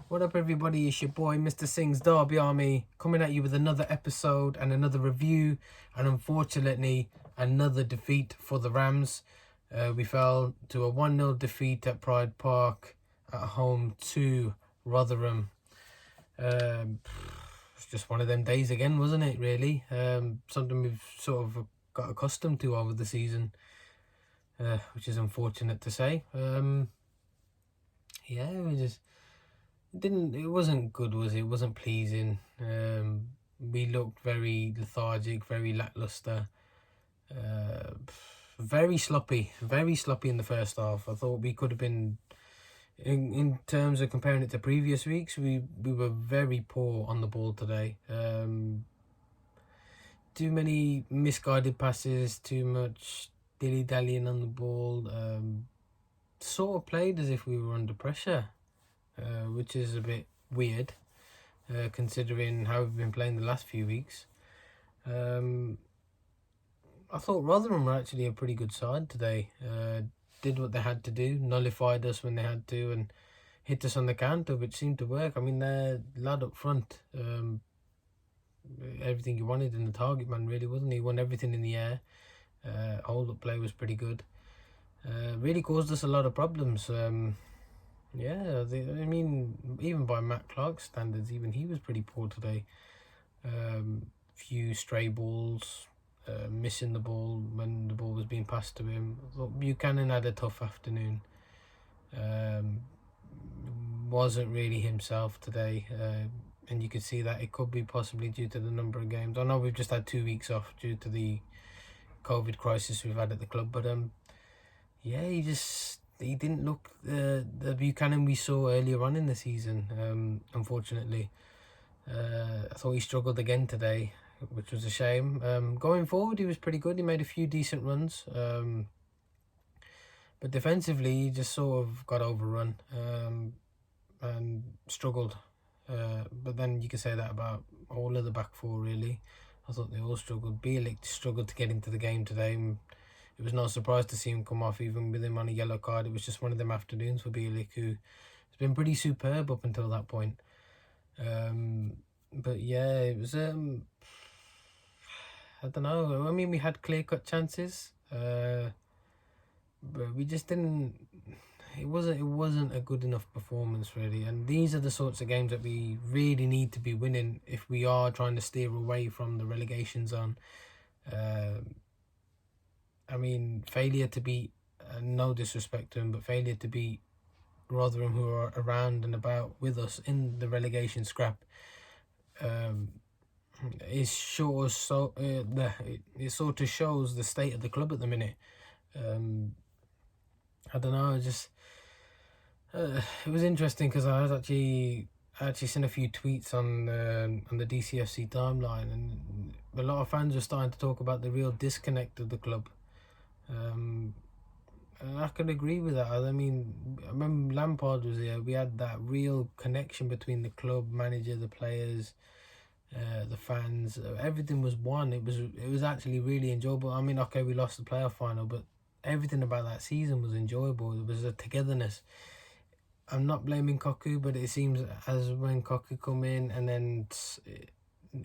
What up, everybody? It's your boy, Mr. Singh's Derby Army, coming at you with another episode and another review, and unfortunately, another defeat for the Rams. We fell to a 1-0 defeat at Pride Park at home to Rotherham. It's just one of them days again, wasn't it, really? Something we've sort of got accustomed to over the season, which is unfortunate to say. Yeah, it wasn't good, was it? It wasn't pleasing. We looked very lethargic, very lackluster, very sloppy in the first half. I thought we could have been, in terms of comparing it to previous weeks, we were very poor on the ball today. Too many misguided passes, too much dilly-dallying on the ball. Sort of played as if we were under pressure, which is a bit weird, considering how we've been playing the last few weeks. I thought Rotherham were actually a pretty good side today. Did what they had to do, nullified us when they had to, and hit us on the counter, which seemed to work. I mean, their lad up front, everything you wanted in the target man, really, wasn't he? Won everything in the air. Hold-up play was pretty good. Really caused us a lot of problems. Yeah, I mean, even by Matt Clark's standards, even he was pretty poor today. Few stray balls, missing the ball when the ball was being passed to him. I thought Buchanan had a tough afternoon. Wasn't really himself today, and you could see that it could be possibly due to the number of games. I know we've just had 2 weeks off due to the COVID crisis we've had at the club, but yeah, he didn't look the Buchanan we saw earlier on in the season. Unfortunately, I thought he struggled again today, which was a shame. Going forward, he was pretty good. He made a few decent runs, but defensively, he just sort of got overrun and struggled. But then you can say that about all of the back four, really. I thought they all struggled. Bielik struggled to get into the game today. It was no surprise to see him come off, even with him on a yellow card. It was just one of them afternoons for Bielik, who has been pretty superb up until that point. But yeah, it was I don't know. I mean, we had clear-cut chances, but we just didn't. It wasn't a good enough performance, really. And these are the sorts of games that we really need to be winning if we are trying to steer away from the relegation zone. I mean, failure to beat, no disrespect to him, but failure to beat Rotherham, who are around and about with us in the relegation scrap, it sort of shows the state of the club at the minute. I don't know, it was interesting because I actually seen a few tweets on the DCFC timeline, and a lot of fans were starting to talk about the real disconnect of the club. And I could agree with that. I mean, I remember Lampard was here. We had that real connection between the club, manager, the players, the fans. Everything was one. It was actually really enjoyable. I mean, okay, we lost the playoff final, but everything about that season was enjoyable. There was a togetherness. I'm not blaming Koku, but it seems as when Koku come in, and then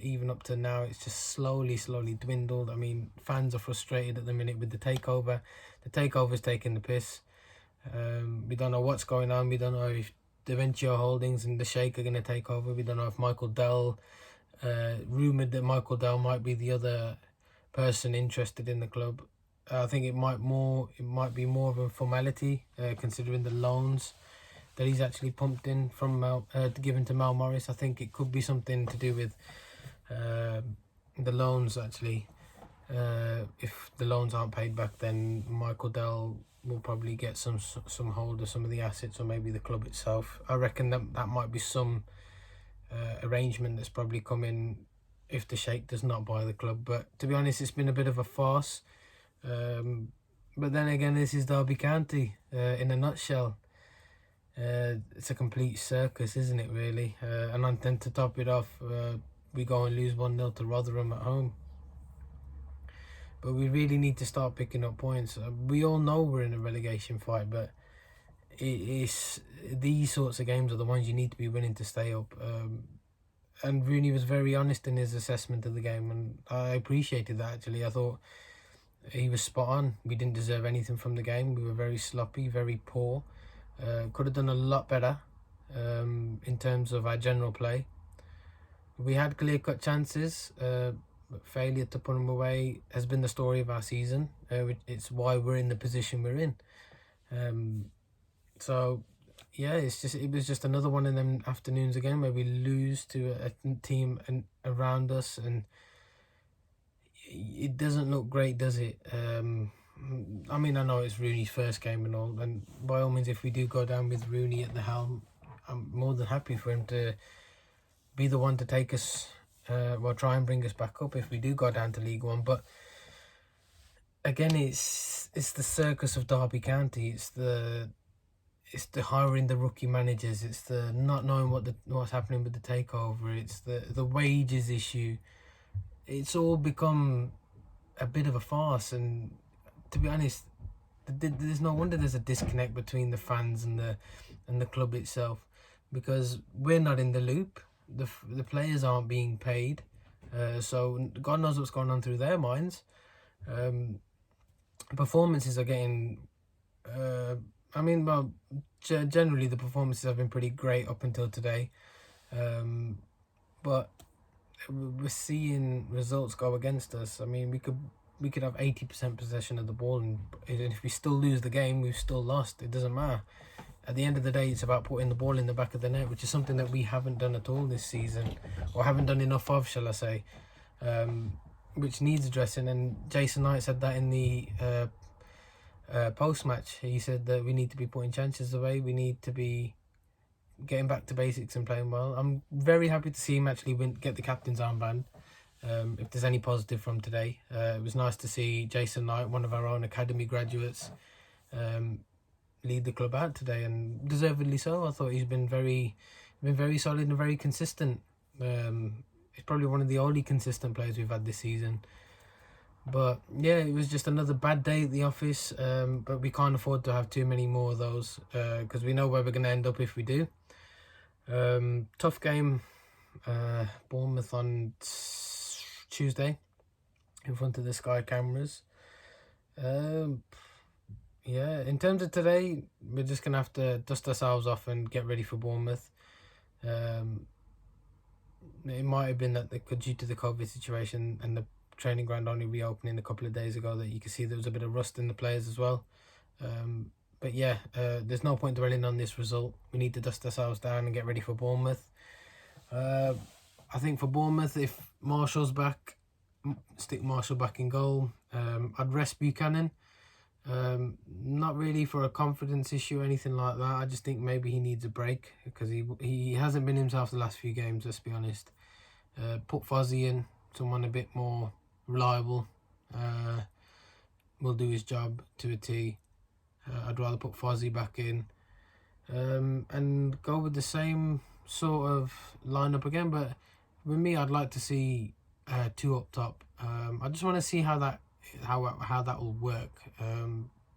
even up to now, it's just slowly dwindled. I mean, fans are frustrated at the minute with the takeover. The takeover's taking the piss. We don't know what's going on. We don't know if Daventio Holdings and the Sheikh are going to take over. We don't know if Michael Dell, rumoured that Michael Dell might be the other person interested in the club. I think it might be more of a formality, considering the loans that he's actually pumped in from given to Mal Morris. I think it could be something to do with the loans, actually. If the loans aren't paid back, then Michael Dell will probably get some hold of some of the assets, or maybe the club itself. I reckon that might be some arrangement that's probably coming if the Sheikh does not buy the club. But to be honest, it's been a bit of a farce. But then again, this is Derby County in a nutshell. It's a complete circus, isn't it, really? And then to top it off, we go and lose 1-0 to Rotherham at home. But we really need to start picking up points. We all know we're in a relegation fight, but it's these sorts of games are the ones you need to be winning to stay up. And Rooney was very honest in his assessment of the game, and I appreciated that. Actually, I thought he was spot on. We didn't deserve anything from the game. We were very sloppy, very poor. Could have done a lot better in terms of our general play. We had clear-cut chances, but failure to put them away has been the story of our season. It's why we're in the position we're in. So, yeah, it was just another one of them afternoons again where we lose to a team around us, and it doesn't look great, does it? I mean, I know it's Rooney's first game and all, and by all means, if we do go down with Rooney at the helm, I'm more than happy for him to be the one to take us, try and bring us back up if we do go down to League One. But again, it's the circus of Derby County. It's the hiring the rookie managers. It's the not knowing what's happening with the takeover. It's the wages issue. It's all become a bit of a farce, and to be honest, there's no wonder there's a disconnect between the fans and the club itself, because we're not in the loop. The players aren't being paid, so God knows what's going on through their minds. Performances are getting. Generally the performances have been pretty great up until today, but we're seeing results go against us. I mean, we could have 80% possession of the ball, and if we still lose the game, we've still lost. It doesn't matter. At the end of the day, it's about putting the ball in the back of the net, which is something that we haven't done at all this season, or haven't done enough of, shall I say, which needs addressing. And Jason Knight said that in the post-match. He said that we need to be putting chances away. We need to be getting back to basics and playing well. I'm very happy to see him actually get the captain's armband. If there's any positive from today, it was nice to see Jason Knight, one of our own academy graduates, lead the club out today, and deservedly so. I thought he's been very solid and very consistent. He's probably one of the only consistent players we've had this season. But yeah, it was just another bad day at the office, but we can't afford to have too many more of those, because we know where we're going to end up if we do. Tough game, Bournemouth on Tuesday in front of the Sky cameras. Yeah, in terms of today, we're just going to have to dust ourselves off and get ready for Bournemouth. It might have been that due to the COVID situation and the training ground only reopening a couple of days ago, that you can see there was a bit of rust in the players as well. But yeah, there's no point dwelling on this result. We need to dust ourselves down and get ready for Bournemouth. I think for Bournemouth, if Marshall's back, stick Marshall back in goal. I'd rest Buchanan. Not really for a confidence issue or anything like that. I just think maybe he needs a break, because he hasn't been himself the last few games, let's be honest. Put Fozzie in, someone a bit more reliable, will do his job to a T. I'd rather put Fozzie back in, and go with the same sort of lineup again. But with me, I'd like to see two up top. I just want to see how that will work.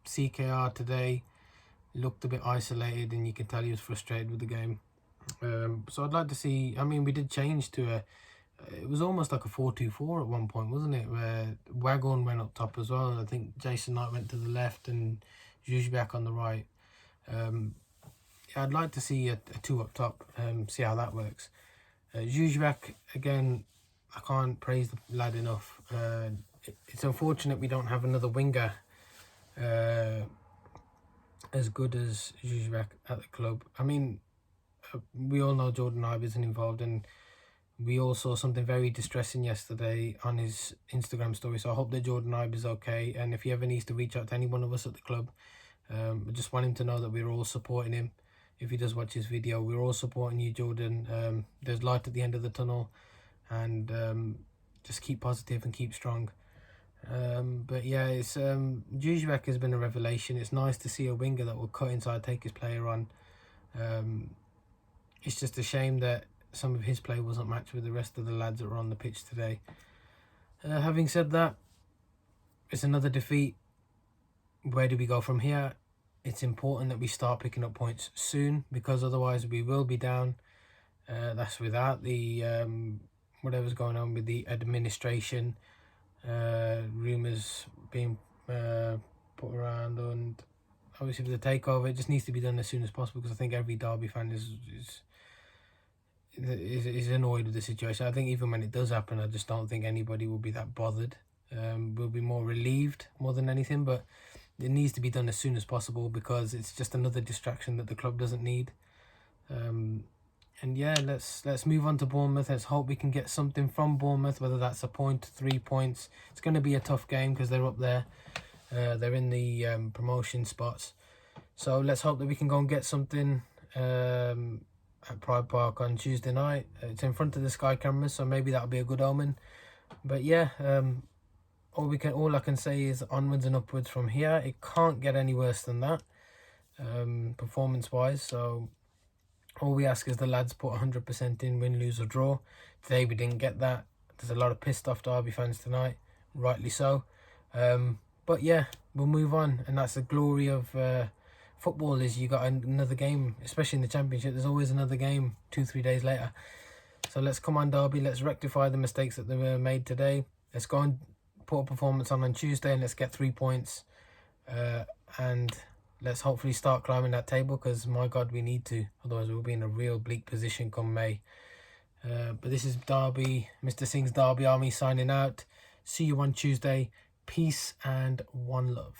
CKR today looked a bit isolated, and you can tell he was frustrated with the game. So I'd like to see. I mean, we did change to it was almost like a 4-2-4 at one point, wasn't it? Where Waghorn went up top as well, and I think Jason Knight went to the left and Zuzbek on the right. I'd like to see a two up top, see how that works. Zuzbek, again, I can't praise the lad enough. It's unfortunate we don't have another winger as good as Zuzbek at the club. I mean, we all know Jordan Ibe isn't involved, and we all saw something very distressing yesterday on his Instagram story. So I hope that Jordan Ibe is okay, and if he ever needs to reach out to any one of us at the club, I just want him to know that we're all supporting him. If he does watch his video, we're all supporting you, Jordan. There's light at the end of the tunnel, and just keep positive and keep strong. But yeah, it's Zuzbek has been a revelation. It's nice to see a winger that will cut inside, take his player on. It's just a shame that some of his play wasn't matched with the rest of the lads that were on the pitch today. Having said that, it's another defeat. Where do we go from here? it's important that we start picking up points soon, because otherwise we will be down. That's without the whatever's going on with the administration, rumours being put around, and obviously with the takeover, it just needs to be done as soon as possible, because I think every Derby fan is annoyed with the situation. I think even when it does happen, I just don't think anybody will be that bothered. We'll be more relieved more than anything, but it needs to be done as soon as possible, because it's just another distraction that the club doesn't need. And yeah, let's move on to Bournemouth. Let's hope we can get something from Bournemouth, whether that's a point, 3 points. It's going to be a tough game because they're up there. They're in the promotion spots. So let's hope that we can go and get something at Pride Park on Tuesday night. It's in front of the Sky cameras, so maybe that'll be a good omen. But yeah, all I can say is onwards and upwards from here. It can't get any worse than that, performance-wise. So all we ask is the lads put 100% in, win, lose or draw. Today we didn't get that. There's a lot of pissed off Derby fans tonight, rightly so. But yeah, we'll move on, and that's the glory of football, is you got another game, especially in the Championship. There's always another game 2-3 days later. So let's come on, Derby. Let's rectify the mistakes that were made today. Let's go and put a performance on Tuesday, and let's get 3 points. And let's hopefully start climbing that table, because my God, we need to. Otherwise, we'll be in a real bleak position come May. But this is Derby, Mr. Singh's Derby Army signing out. See you on Tuesday. Peace and one love.